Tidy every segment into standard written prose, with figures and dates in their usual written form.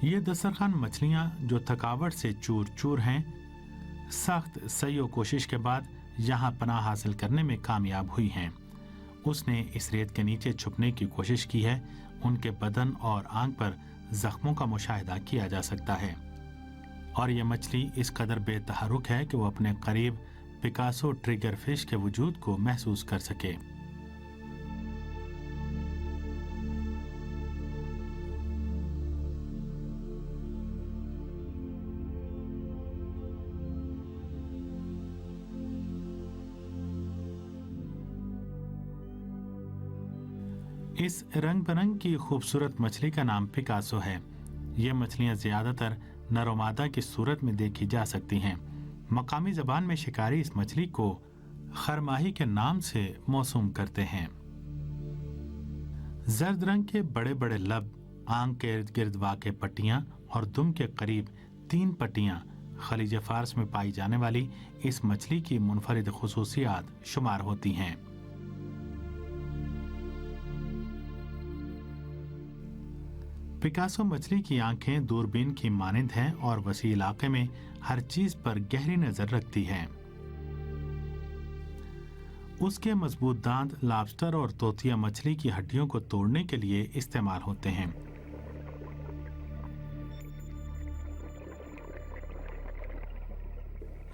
ये दस्तरखान मछलियां जो थकावट से चूर चूर हैं, सख्त सही कोशिश के बाद यहाँ पनाह हासिल करने में कामयाब हुई हैं। उसने इस रेत के नीचे छुपने की कोशिश की है। उनके बदन और आंख पर जख्मों का मुशाहिदा किया जा सकता है और ये मछली इस कदर बेतहरुक है कि वो अपने करीब पिकासो ट्रिगर फिश के वजूद को महसूस कर सके। इस रंग बिरंग की खूबसूरत मछली का नाम पिकासो है। ये मछलियां ज्यादातर नरोमादा की सूरत में देखी जा सकती हैं। मकामी जबान में शिकारी इस मछली को खरमाही के नाम से मौसूम करते हैं। जर्द रंग के बड़े बड़े लब, आंख के इर्द गिर्द वाक़े पट्टियां और दुम के करीब 3 पट्टियां खलीज फारस में पाई जाने वाली इस मछली की मुनफरिद खुसूसियात शुमार होती हैं। पिकासो मछली की आंखें दूरबीन की मानिंद हैं और वसी इलाके में हर चीज पर गहरी नजर रखती हैं। उसके मजबूत दांत लॉबस्टर और तोतिया मछली की हड्डियों को तोड़ने के लिए इस्तेमाल होते हैं।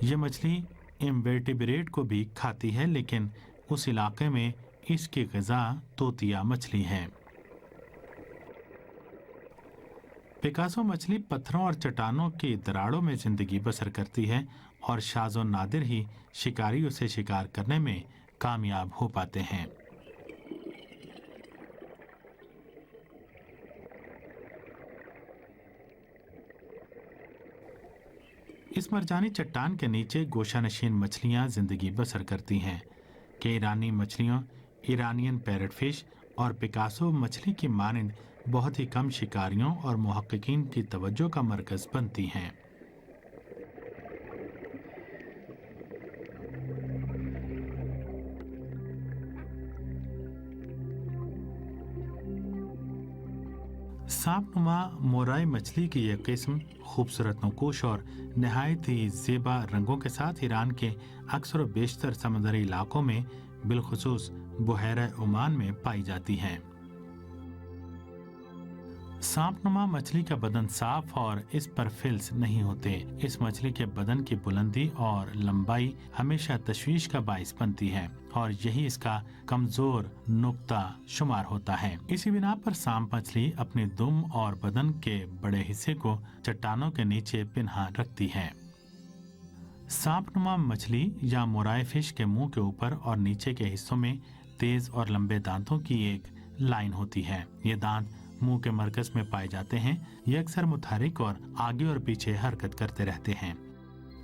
यह मछली इनवर्टिब्रेट को भी खाती है, लेकिन उस इलाके में इसकी ग़िज़ा तोतिया मछली है। पिकासो मछली पत्थरों और चट्टानों की दरारों में जिंदगी बसर करती है और शाज़ो नादिर ही शिकारी उसे शिकार करने में कामयाब हो पाते हैं। इस मरजानी चट्टान के नीचे गोशानशीन मछलियां जिंदगी बसर करती हैं कि ईरानी मछलियों, ईरानियन पैरट फिश और पिकासो मछली की मानिंद बहुत ही कम शिकारियों और मुहक्किकीन की तवज्जो का मरकज बनती हैं। सांपनुमा मोराई मछली की यह किस्म खूबसूरत नकुश और नहायत ही ज़ेबा रंगों के साथ ईरान के अक्सर बेशतर समुद्री इलाकों में बिलखुसूस बुहैरा ओमान में पाई जाती हैं। सांपनुमा मछली का बदन साफ और इस पर फिल्स नहीं होते। इस मछली के बदन की बुलंदी और लंबाई हमेशा तशवीश का बाइस बनती है और यही इसका कमजोर नुक्ता शुमार होता है। इसी बिना पर सांप मछली अपनी दुम और बदन के बड़े हिस्से को चट्टानों के नीचे पिन्हा रखती है। सांपनुमा मछली या मोराई फिश के मुंह के ऊपर और नीचे के हिस्सों में तेज और लंबे दांतों की एक लाइन होती है। ये दांत मुंह के मरकज में पाए जाते हैं। ये अक्सर मुतहरिक और आगे और पीछे हरकत करते रहते हैं।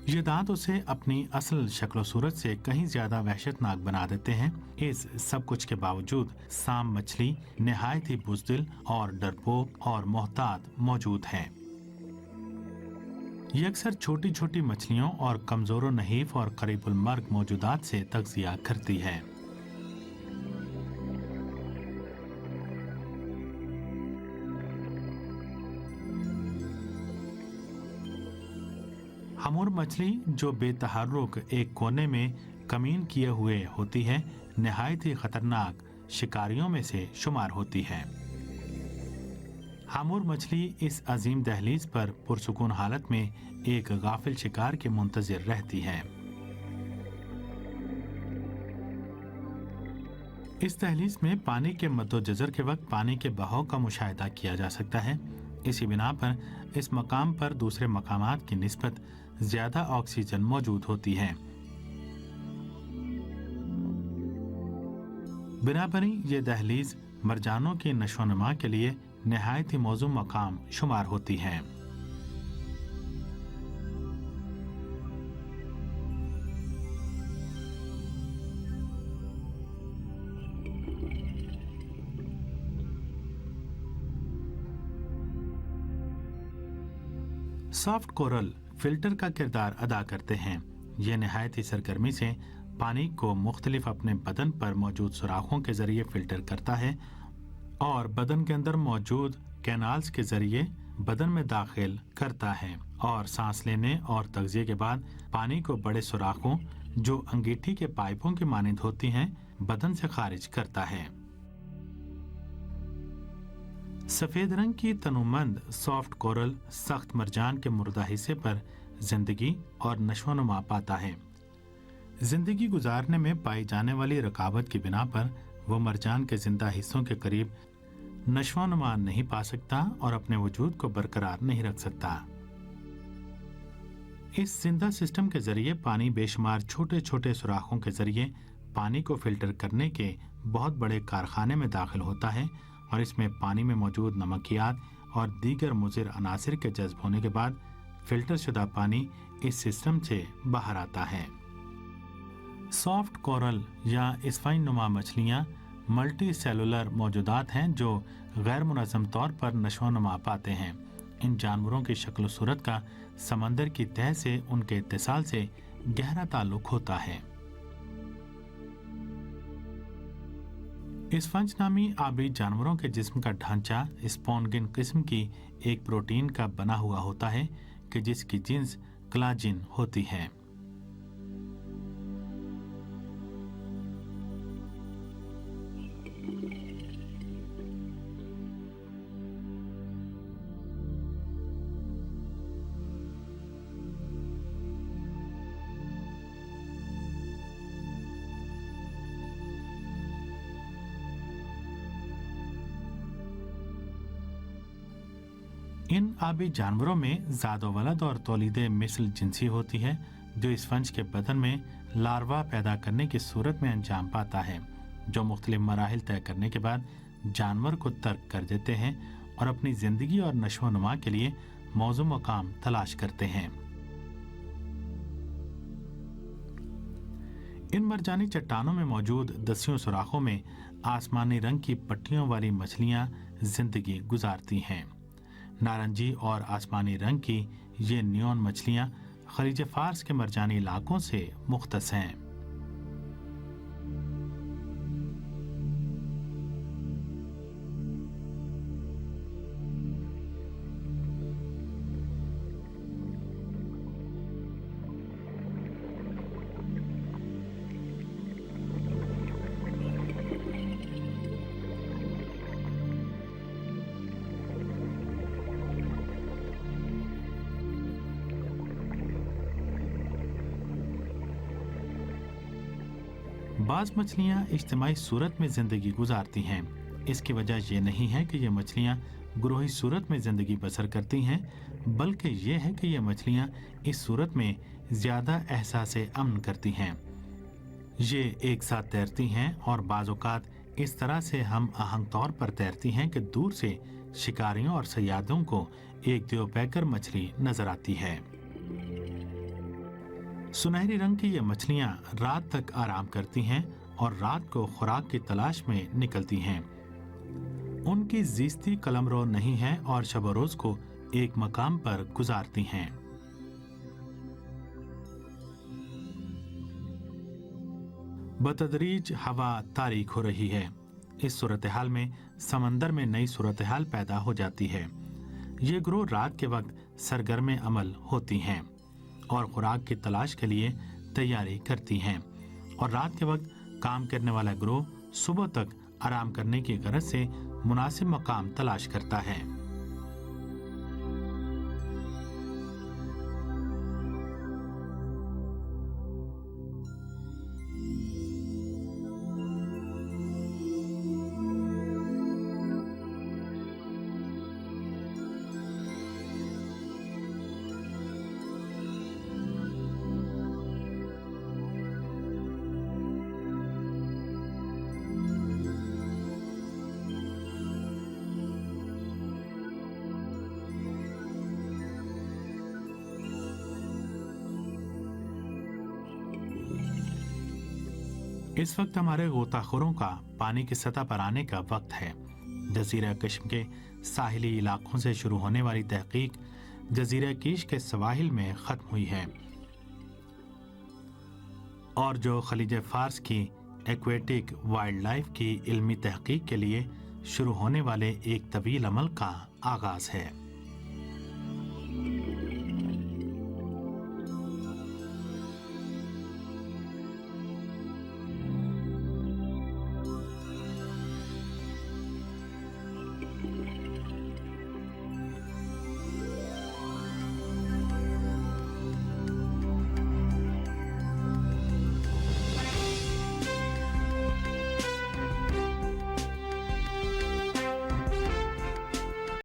ये दांत उसे अपनी असल शक्ल सूरत से कहीं ज्यादा वहशतनाक बना देते हैं। इस सब कुछ के बावजूद सांप मछली निहायत ही बुज़दिल और डरपोक और मोहतात मौजूद है। ये अक्सर छोटी छोटी मछलियों और कमजोर नहीफ और करीबुल मर्ग मौजूदात से तग़ज़िया करती है। हमूर मछली जो बेतहर्रुक एक कोने में कमीन किए हुए होती है, निहायत ही खतरनाक शिकारियों में से शुमार होती है। हमूर मछली इस अजीम दहलीज पर पुरसुकून हालत में एक गाफिल शिकार के मुंतजिर रहती है। इस दहलीज में पानी के मद्दोजज़र के वक्त पानी के बहाव का मुशाहिदा किया जा सकता है। इसी बिना पर इस मकाम पर दूसरे मकामात की निस्बत ज्यादा ऑक्सीजन मौजूद होती है। बिनाबरी ये दहलीज मरजानों की नशोनुमा के लिए निहायत ही मौजू मकाम शुमार होती है। सॉफ्ट कोरल फिल्टर का किरदार अदा करते हैं। ये निहायत ही सरगर्मी से पानी को मुख्तलिफ अपने बदन पर मौजूद सुराखों के जरिए फिल्टर करता है और बदन के अंदर मौजूद कैनाल्स के जरिए बदन में दाखिल करता है और सांस लेने और तगज़िये के बाद पानी को बड़े सुराखों, जो अंगीठी के पाइपों की मानिंद होती हैं, बदन से खारिज करता है। सफेद रंग की तनुमंद सॉफ्ट कोरल सख्त मरजान के मुर्दा हिस्से पर जिंदगी और नशोनुमा पाता है। जिंदगी गुजारने में पाई जाने वाली रकावट की बिना पर वो मरजान के जिंदा हिस्सों के करीब नशोनुमा नहीं पा सकता और अपने वजूद को बरकरार नहीं रख सकता। इस जिंदा सिस्टम के जरिए पानी बेशुमार छोटे छोटे सुराखों के जरिए पानी को फिल्टर करने के बहुत बड़े कारखाने में दाखिल होता है और इसमें पानी में मौजूद नमकियात और दीगर मुज़िर अनासिर के जज्ब होने के बाद फिल्टर शुदा पानी इस सिस्टम से बाहर आता है। सॉफ्ट कोरल या स्पाइन नुमा मछलियाँ मल्टी सेलुलर मौजूदात हैं जो गैर मुनज़्ज़म तौर पर नशोनुमा पाते हैं। इन जानवरों की शक्ल सूरत का समंदर की तह से उनके इत्तिसाल से गहरा ताल्लुक होता है। स्पंज नामी आबी जानवरों के जिस्म का ढांचा स्पॉन्गिन किस्म की एक प्रोटीन का बना हुआ होता है कि जिसकी जिन्स क्लाजिन होती है। इन आबी जानवरों में ज़ादो वलद और तौलीदे मिसल जिनसी होती है जो स्पंज के बदन में लार्वा पैदा करने की सूरत में अंजाम पाता है, जो मुख्तलिफ मराहिल तय करने के बाद जानवर को तर्क कर देते हैं और अपनी ज़िंदगी और नशोनुमा के लिए मौजू मकाम तलाश करते हैं। इन मरजानी चट्टानों में मौजूद दसियों सुराखों में आसमानी रंग की पट्टियों वाली मछलियां जिंदगी गुजारती हैं। नारंगी और आसमानी रंग की ये नियॉन मछलियां खलीज फार्स के मरजानी इलाकों से मुख्तस हैं। बाज मछलियां इज्तिमाई सूरत में जिंदगी गुजारती हैं। इसकी वजह यह नहीं है कि ये मछलियां ग्रोही सूरत में जिंदगी बसर करती हैं, बल्कि ये है कि ये मछलियां इस सूरत में ज्यादा एहसास अमन करती हैं। ये एक साथ तैरती हैं और बाज़ औक़ात इस तरह से हम आहंग तौर पर तैरती हैं कि दूर से शिकारियों और सयादों को एक देवपैकर मछली नजर आती है। सुनहरी रंग की ये मछलियां रात तक आराम करती हैं और रात को खुराक की तलाश में निकलती हैं। उनकी ज़िस्ती कलमरो नहीं है और शब-ओ-रोज़ को एक मकाम पर गुजारती हैं। बतदरीज हवा तारीक हो रही है। इस सूरत हाल में समंदर में नई सूरत हाल पैदा हो जाती है। ये ग्रोह रात के वक्त सरगर्म अमल होती हैं और खुराक की तलाश के लिए तैयारी करती हैं, और रात के वक्त काम करने वाला ग्रोह सुबह तक आराम करने की गरज से मुनासिब मकाम तलाश करता है। इस वक्त हमारे गोताखोरों का पानी की सतह पर आने का वक्त है। जजीरा कश्म के साहिली इलाकों से शुरू होने वाली तहकीक जजीरा कीश के सवाहिल में खत्म हुई है और जो खलीज फार्स की एक्वेटिक वाइल्ड लाइफ की इल्मी तहकीक के लिए शुरू होने वाले एक तवील अमल का आगाज है।